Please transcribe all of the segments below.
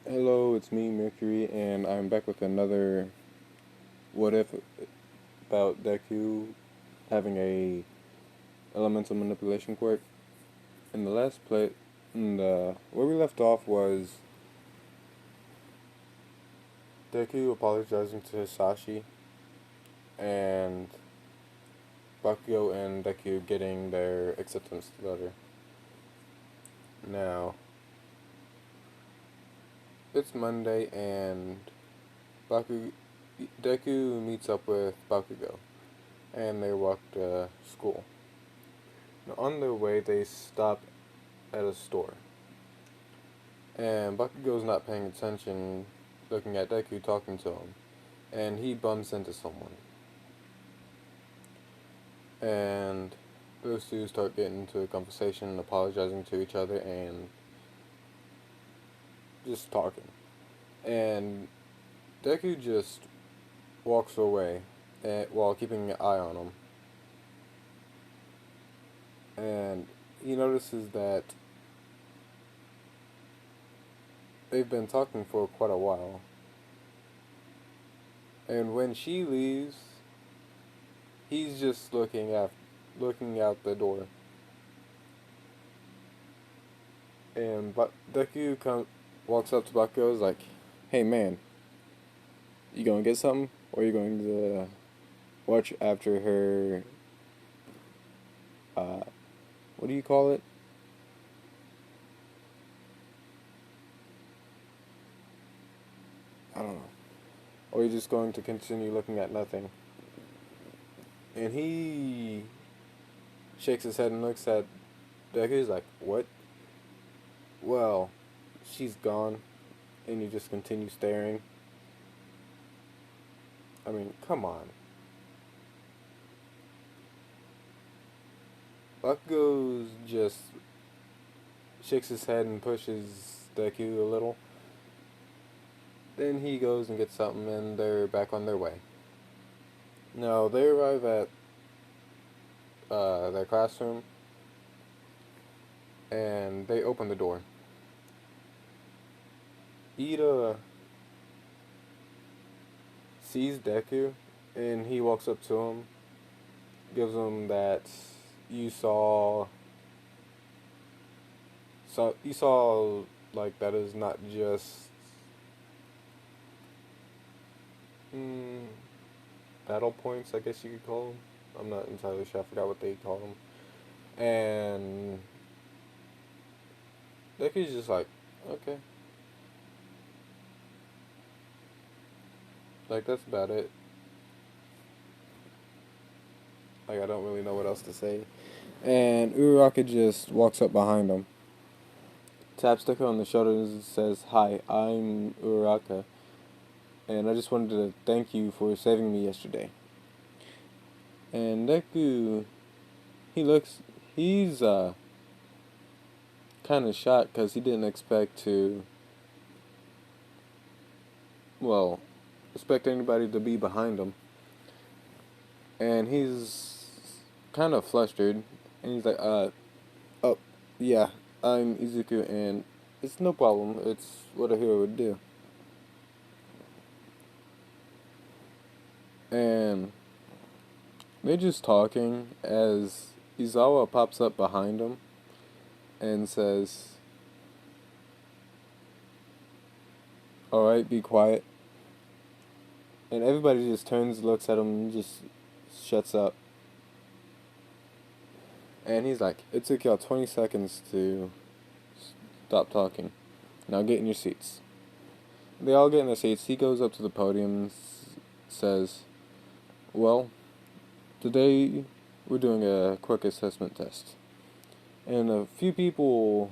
Hello, it's me, Mercury, and I'm back with another what if about Deku having a elemental manipulation quirk. In the last play, where we left off was Deku apologizing to Hisashi and Bakugo and Deku getting their acceptance letter. Now, it's Monday and Deku meets up with Bakugo and they walk to school. Now, on their way, they stop at a store. And Bakugo's not paying attention, looking at Deku talking to him. And he bumps into someone. And those two start getting into a conversation, apologizing to each other, and just talking. And Deku just walks away while keeping an eye on him. And he notices that they've been talking for quite a while. And when she leaves, he's just looking out the door. And Deku walks up to Bakugo, is like, "Hey man, you gonna get something, or you going to watch after her? Uh, what do you call it? I don't know. Or are you just going to continue looking at nothing?" And he shakes his head and looks at Deku. He's like, "What? Well, she's gone," and you just continue staring. I mean, come on. Bakugo just shakes his head and pushes Deku a little. Then he goes and gets something, and they're back on their way. Now, they arrive at their classroom, and they open the door. Ida sees Deku, and he walks up to him, gives him that you saw. So you saw like that is not just mm, battle points, I guess you could call them. I'm not entirely sure. I forgot what they call them. And Deku's just like, okay, like that's about it. Like I don't really know what else to say. And Uraraka just walks up behind him, taps Deku on the shoulder, and says, "Hi, I'm Uraraka, and I just wanted to thank you for saving me yesterday." And Deku, he looks, he's kind of shocked because he didn't expect to, well, expect anybody to be behind him. And he's kind of flustered, and he's like, oh, yeah, I'm Izuku, and it's no problem. It's what a hero would do." And they're just talking as Aizawa pops up behind him and says, "Alright, be quiet." And everybody just turns, looks at him, and just shuts up. And he's like, "It took y'all 20 seconds to stop talking. Now get in your seats." They all get in their seats. He goes up to the podium and says, "Well, today we're doing a quick assessment test." And a few people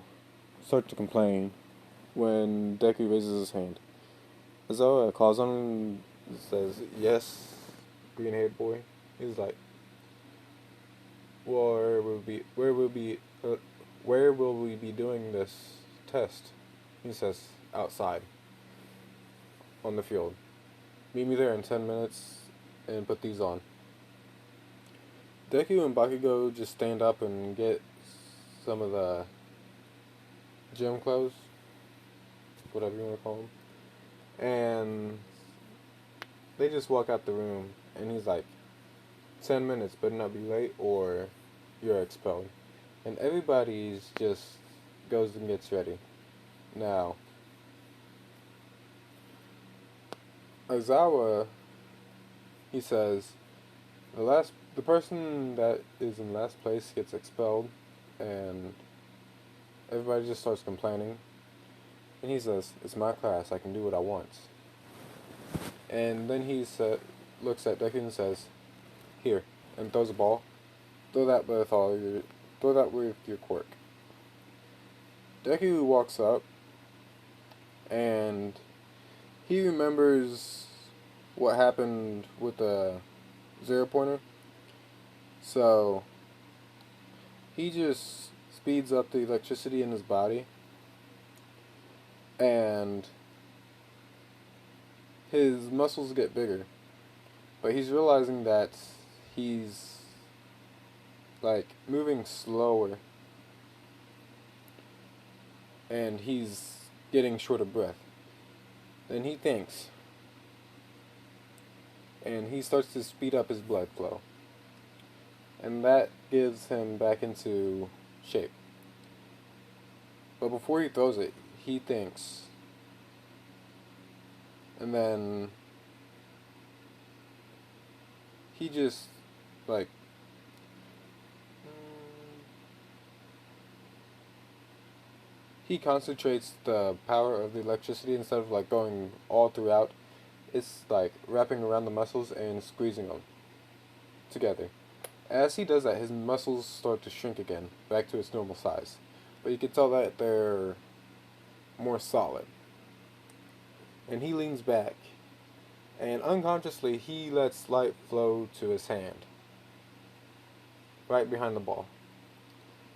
start to complain when Deku raises his hand. Aizawa calls on him and says, "Yes, green-haired boy." He's like, where will be, where will we be doing this test?" He says, "Outside, on the field. Meet me there in 10 minutes and put these on." Deku and Bakugo just stand up and get some of the gym clothes. whatever you want to call them. And they just walk out the room, and he's like, 10 minutes, better not be late, or you're expelled. And everybody's just goes and gets ready. Now, Aizawa, he says, the person that is in last place gets expelled, and everybody just starts complaining. And he says, "It's my class. I can do what I want." And then looks at Deku and says, "Here," and throws a ball. Throw that with your quirk. Deku walks up, and he remembers what happened with the 0 pointer. So he just speeds up the electricity in his body, and his muscles get bigger. But he's realizing that he's like moving slower, and he's getting short of breath. Then he thinks, and he starts to speed up his blood flow, and that gives him back into shape. But before he throws it, he thinks, and then he just like he concentrates the power of the electricity instead of like going all throughout. It's like wrapping around the muscles and squeezing them together. As he does that, his muscles start to shrink again, back to its normal size. But you can tell that they're more solid. And he leans back, and unconsciously he lets light flow to his hand, right behind the ball.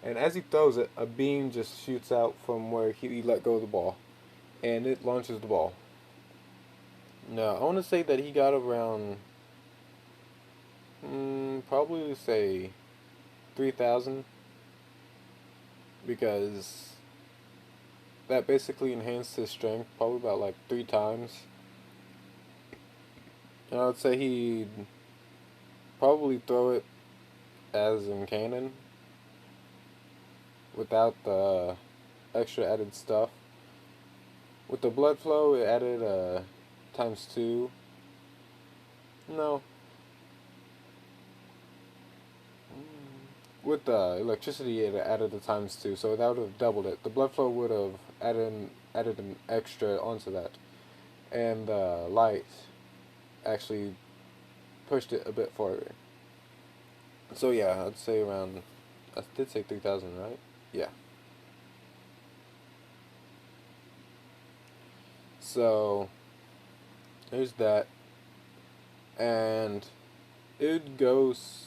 And as he throws it, a beam just shoots out from where he let go of the ball, and it launches the ball. Now, I want to say that he got around, probably say 3,000, because that basically enhanced his strength probably about like 3 times. And I would say he'd probably throw it as in cannon, without the extra added stuff. With the blood flow, it added ×2. No. With the electricity, it added a ×2, so that would have doubled it. The blood flow would have added an extra onto that, and the light actually pushed it a bit farther. So yeah, I'd say around. I did say 3,000, right? Yeah. So there's that, and it goes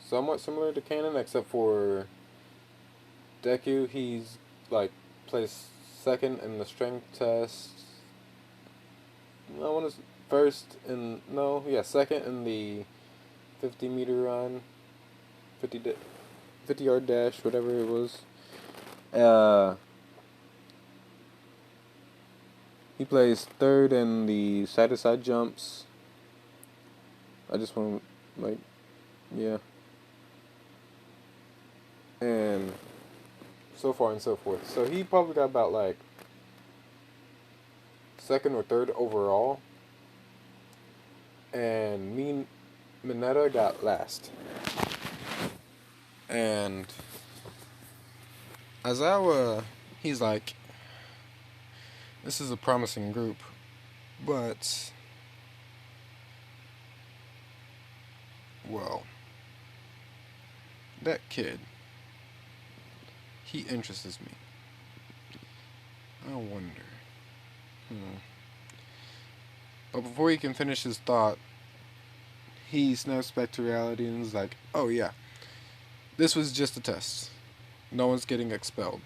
somewhat similar to canon, except for Deku. He's like placed second in the strength test. I want to second in the 50-meter run, 50-yard dash, whatever it was. He plays third in the side-to-side jumps. I just want to, yeah. And so far and so forth. So he probably got about like second or third overall. And Mineta got last. And Aizawa, he's like, this is a promising group, but, well, that kid, he interests me. I wonder. But before he can finish his thought, he snaps back to reality and is like, oh yeah, this was just a test. No one's getting expelled.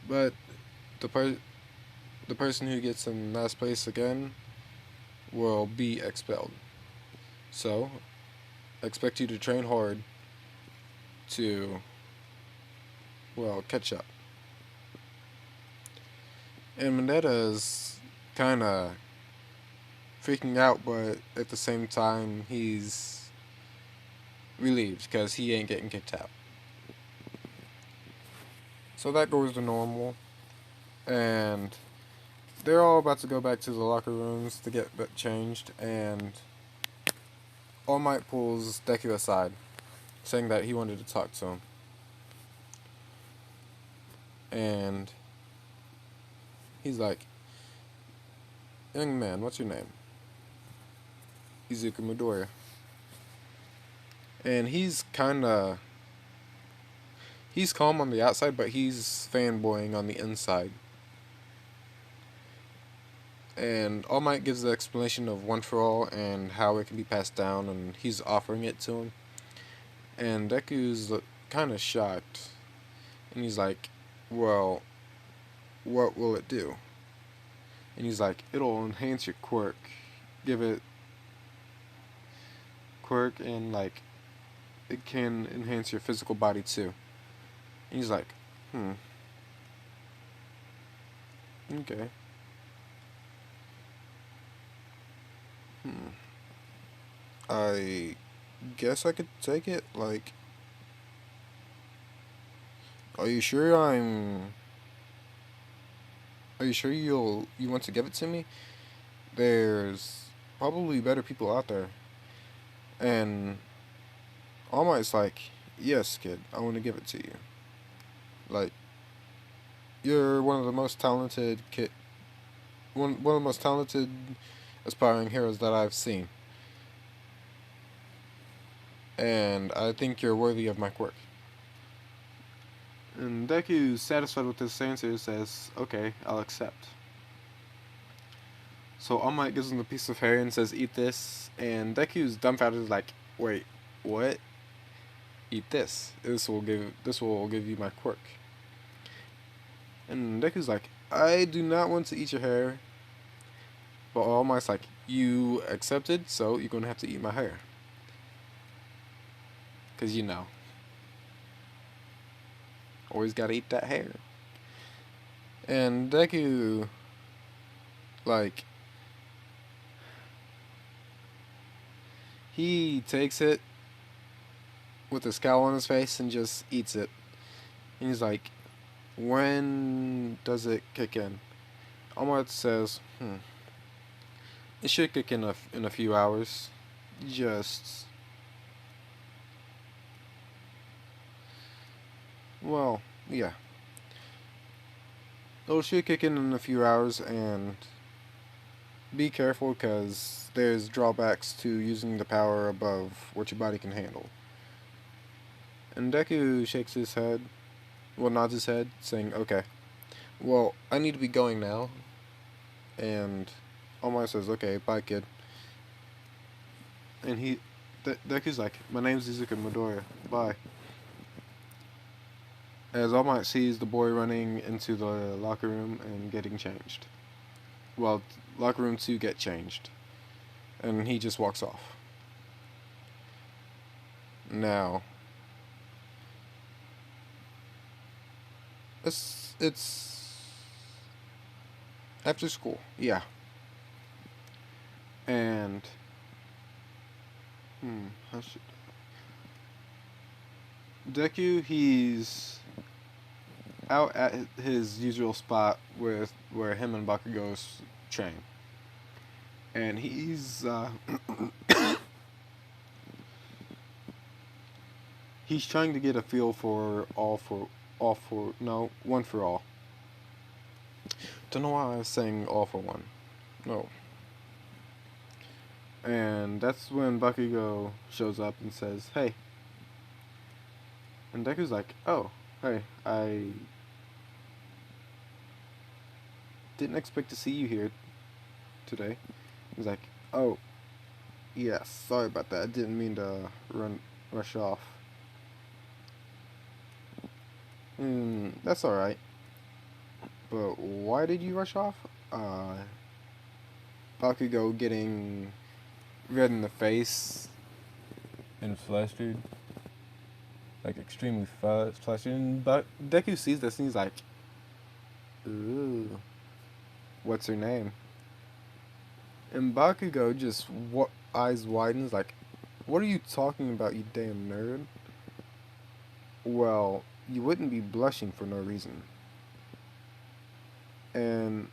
But the person who gets in last place again will be expelled. So, I expect you to train hard to, well, catch up. And Mineta's kind of freaking out, but at the same time, he's relieved because he ain't getting kicked out. So that goes to normal, and they're all about to go back to the locker rooms to get changed, and All Might pulls Deku aside, saying that he wanted to talk to him. And he's like, "Young man, what's your name?" "Izuku Midoriya." And he's calm on the outside, but he's fanboying on the inside. And All Might gives the explanation of One for All and how it can be passed down, and he's offering it to him. And Deku's kind of shocked, and he's like, "Well, what will it do?" And he's like, "It'll enhance your quirk, give it quirk, and like it can enhance your physical body too." And he's like, okay, I guess I could take it. Like, are you sure I'm? Are you sure you want to give it to me? There's probably better people out there." And All Might's like, "Yes, kid, I want to give it to you. Like, you're one of the most talented one of the most talented aspiring heroes that I've seen, and I think you're worthy of my quirk." And Deku's satisfied with this answer, says, "Okay, I'll accept." So All Might gives him the piece of hair and says, "Eat this." And Deku's dumbfounded, like, "Wait, what? Eat this. This will give you my quirk." And Deku's like, "I do not want to eat your hair." But All Might's like, "You accepted, so you're gonna have to eat my hair. 'Cause always gotta eat that hair." And Deku, like, he takes it with a scowl on his face and just eats it. And he's like, "When does it kick in?" All Might says, "It should kick in a few hours. Just, well, yeah. It should kick in a few hours, and be careful because there's drawbacks to using the power above what your body can handle." And Deku shakes his head, well, nods his head, saying, "Okay. Well, I need to be going now." And All Might says, "Okay, bye, kid." And Deku's like, "My name's Izuku Midoriya. Bye." As All Might sees the boy running into the locker room and getting changed. Well, locker room 2 get changed. And he just walks off. Now, it's after school, yeah. And how should Deku, he's out at his usual spot with where him and Bakugo train, and he's trying to get a feel for One for All. Don't know why I was saying All for One. No. And that's when Bakugo shows up and says, "Hey." And Deku's like, "Oh, hey, I didn't expect to see you here today." He's like, "Oh, yes, sorry about that. I didn't mean to rush off." That's alright. But why did you rush off? Bakugo getting red in the face and flustered. Like, extremely flustered. And Deku sees this and he's like, "Ooh." what's her name? And Bakugo just eyes widens like, what are you talking about, you damn nerd? Well, you wouldn't be blushing for no reason. And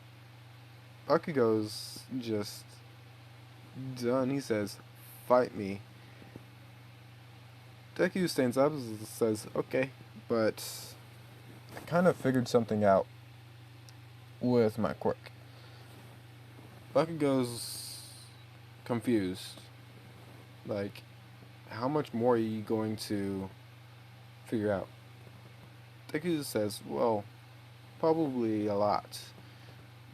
Bakugo's just done. He says, fight me. Deku stands up and says, okay, but I kind of figured something out with my quirk. Bakugo's confused. Like, how much more are you going to figure out? Deku says, well, probably a lot.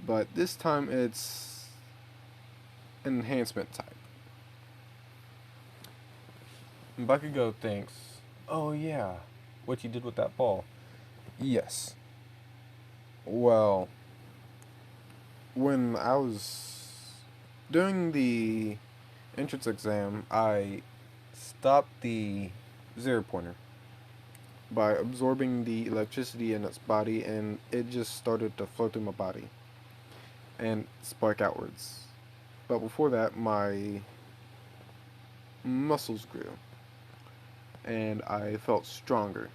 But this time it's enhancement type. And Bakugo thinks, oh yeah, what you did with that ball. Yes. Well, when I was doing the entrance exam, I stopped the zero pointer by absorbing the electricity in its body, and it just started to flow through my body and spark outwards. But before that, my muscles grew, and I felt stronger,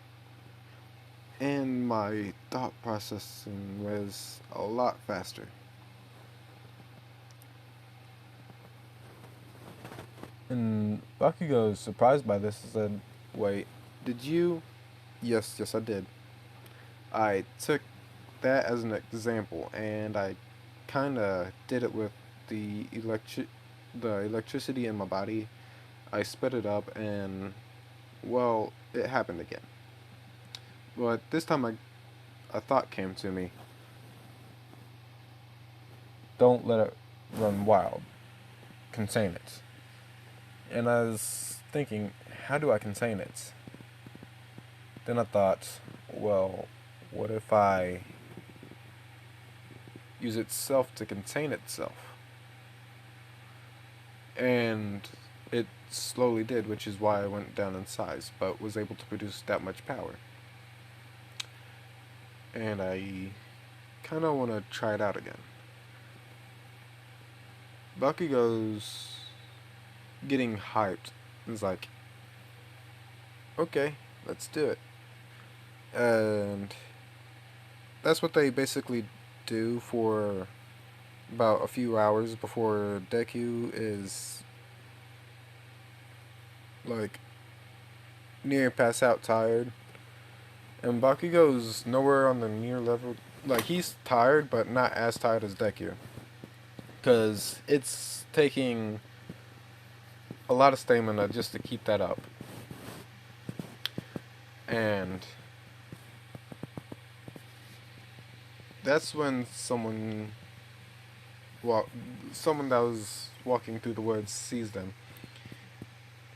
and my thought processing was a lot faster. And Bakugo is surprised by this and said, wait, did you? Yes, I did. I took that as an example, and I kinda did it with the electricity in my body. I sped it up, and well, it happened again. But this time a thought came to me. Don't let it run wild. Contain it. And I was thinking, how do I contain it? Then I thought, well, what if I use itself to contain itself? And it slowly did, which is why I went down in size, but was able to produce that much power. And I kind of want to try it out again. Bakugo's getting hyped. He's like, okay, let's do it. And that's what they basically do for about a few hours before Deku is like near pass out tired. And Bakugo's nowhere on the near level. Like, he's tired, but not as tired as Deku. Because it's taking a lot of stamina just to keep that up. And that's when someone that was walking through the woods sees them.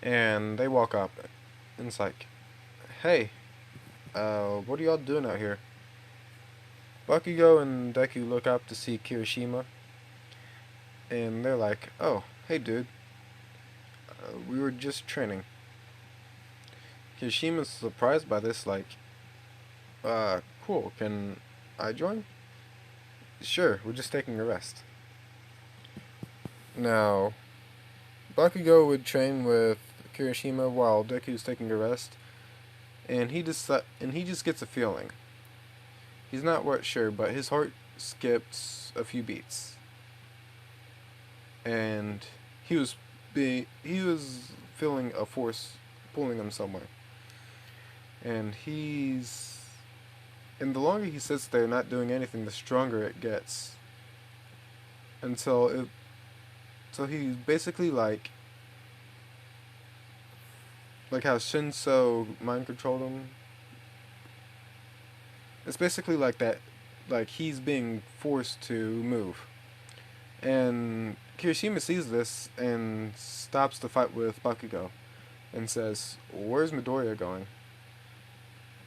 And they walk up, and it's like, hey, what are y'all doing out here? Bakugo and Deku look up to see Kirishima, and they're like, oh, hey dude, we were just training. Kirishima's surprised by this, like, cool, can I join? Sure, we're just taking a rest. Now, Bakugo would train with Kirishima while Deku's taking a rest, and he just gets a feeling. He's not sure, but his heart skips a few beats, and he was feeling a force pulling him somewhere. And the longer he sits there not doing anything, the stronger it gets. So he's basically like how Shinso mind controlled him. It's basically like that, like he's being forced to move. And Kirishima sees this and stops the fight with Bakugo and says, where's Midoriya going?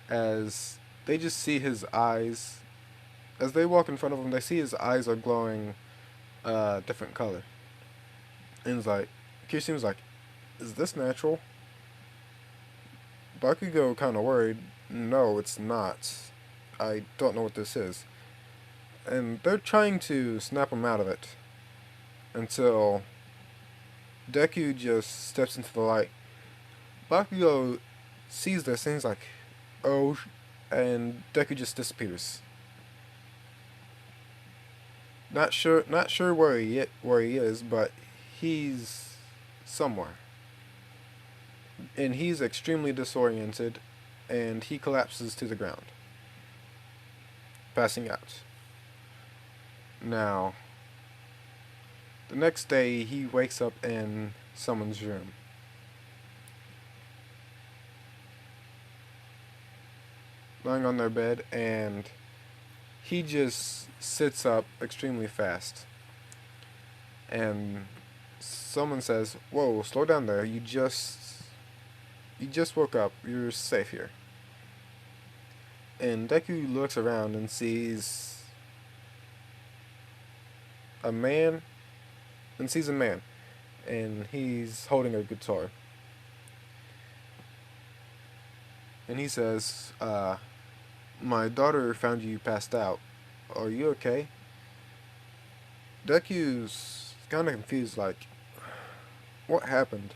As they just see his eyes, as they walk in front of him, they see his eyes are glowing a different color. And it's like, Kirishima's like, is this natural? Bakugo kind of worried, no, it's not. I don't know what this is. And they're trying to snap him out of it until Deku just steps into the light. Bakugo sees this and he's like, oh, and Deku just disappears. Not sure where he is, but he's somewhere. And he's extremely disoriented, and he collapses to the ground, passing out. Now, the next day, he wakes up in someone's room. Lying on their bed, and he just sits up extremely fast. And someone says, "Whoa, slow down there. You just woke up. You're safe here." And Deku looks around and sees a man, and he's holding a guitar. And he says, "My daughter found you passed out. Are you okay?" Deku's kind of confused, like, what happened?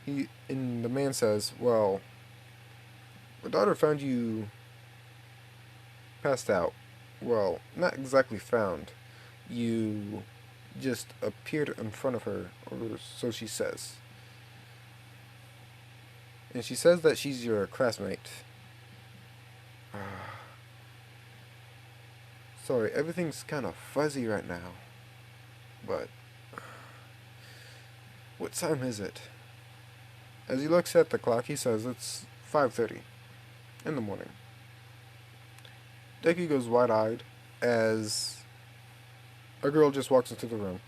And the man says, "Well, my daughter found you passed out. Well, not exactly found. You just appeared in front of her, or so she says. And she says that she's your classmate." Sorry, everything's kind of fuzzy right now. But what time is it? As he looks at the clock, he says it's 5:30 in the morning. Deku goes wide-eyed as a girl just walks into the room.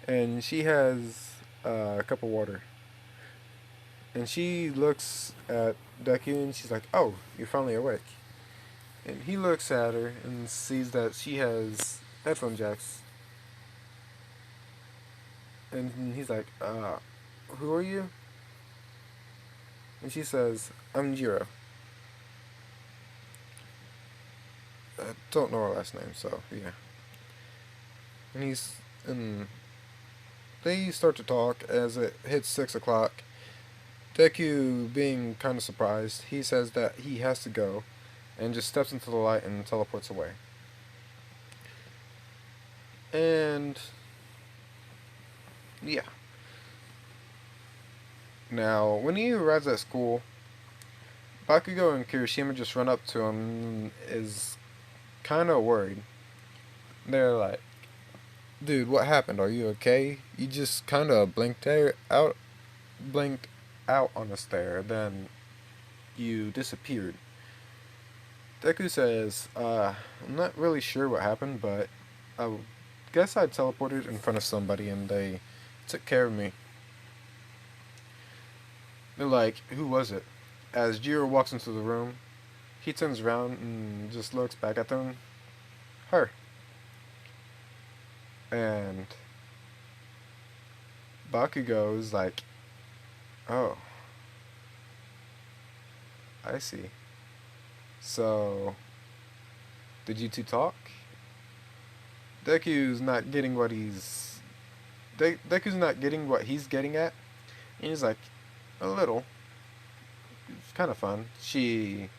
And she has a cup of water. And she looks at Deku and she's like, "Oh, you're finally awake." And he looks at her and sees that she has headphone jacks. And he's like, "Who are you?" And she says, "I'm Jiro." I don't know her last name, so yeah. And they start to talk as it hits 6 o'clock. Deku, being kind of surprised, he says that he has to go and just steps into the light and teleports away. And yeah. Now, when he arrives at school, Bakugo and Kirishima just run up to him and is kind of worried. They're like, "Dude, what happened? Are you okay? You just kind of blinked out on us there, then you disappeared." Deku says, "I'm not really sure what happened, but I guess I teleported in front of somebody and they took care of me." They're like, "Who was it?" As Jiro walks into the room, he turns around and just looks back at them. Her. And Bakugo is like, "Oh, I see. So, did you two talk?" Deku's not getting what he's Deku's not getting what he's getting at. And he's like, "A little. It's kind of fun. She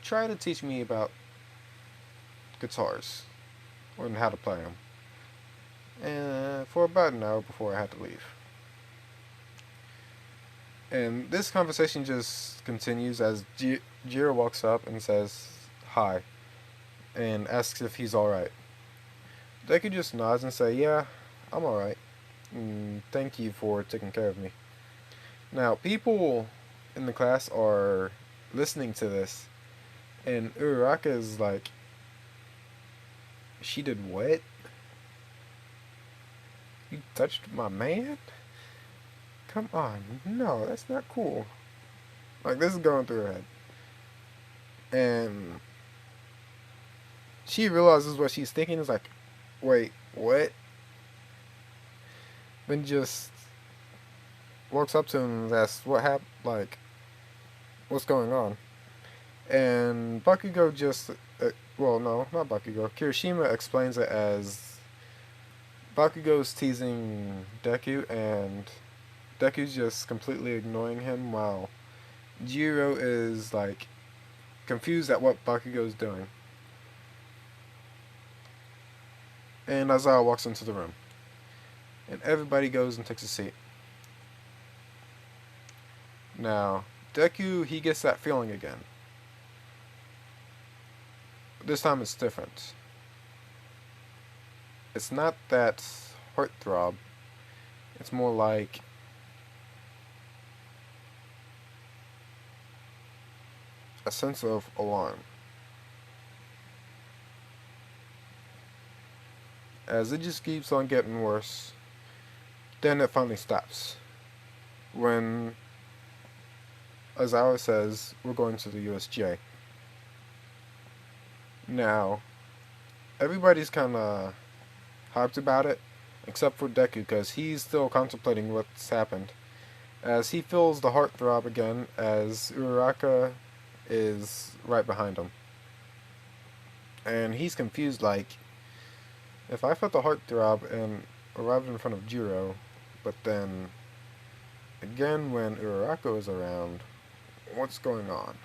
tried to teach me about guitars and how to play them. And for about an hour before I had to leave." And this conversation just continues as Jiro walks up and says hi and asks if he's alright. Deku just nods and says, "Yeah, I'm alright. Thank you for taking care of me." Now, people in the class are listening to this, and Uraraka is like, "She did what? You touched my man? Come on, no, that's not cool." Like, this is going through her head. And she realizes what she's thinking is like, "Wait, what?" Then just walks up to him and asks, "What happened? Like, what's going on?" And Bakugo just, well, no, not Bakugo. Kirishima explains it as Bakugo's teasing Deku, and Deku's just completely ignoring him, while Jiro is, like, confused at what Bakugo's doing. And Aizawa walks into the room. And everybody goes and takes a seat. Now, Deku, he gets that feeling again. This time it's different. It's not that heartthrob. It's more like a sense of alarm. As it just keeps on getting worse, then it finally stops. When Aizawa says, we're going to the USJ. Now, everybody's kind of hyped about it, except for Deku, because he's still contemplating what's happened, as he feels the heartthrob again, as Uraraka is right behind him. And he's confused, like, if I felt the heartthrob and arrived in front of Jiro, but then again when Uraraka is around, what's going on?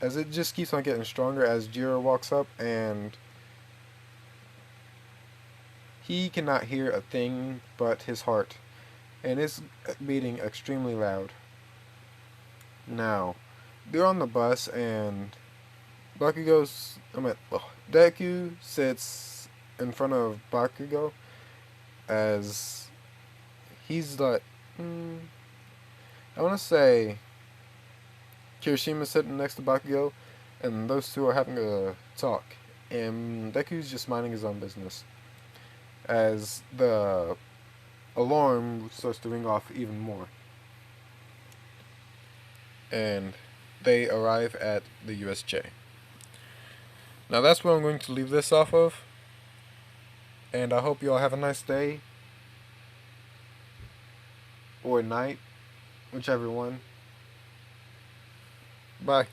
As it just keeps on getting stronger as Jiro walks up, and he cannot hear a thing but his heart, and it's beating extremely loud. Now, they're on the bus, and Deku sits in front of Bakugo, as he's like, I want to say Kirishima's sitting next to Bakugo, and those two are having a talk, and Deku's just minding his own business, as the alarm starts to ring off even more. And they arrive at the USJ. Now that's where I'm going to leave this off of, and I hope you all have a nice day, or night, whichever one. Bye.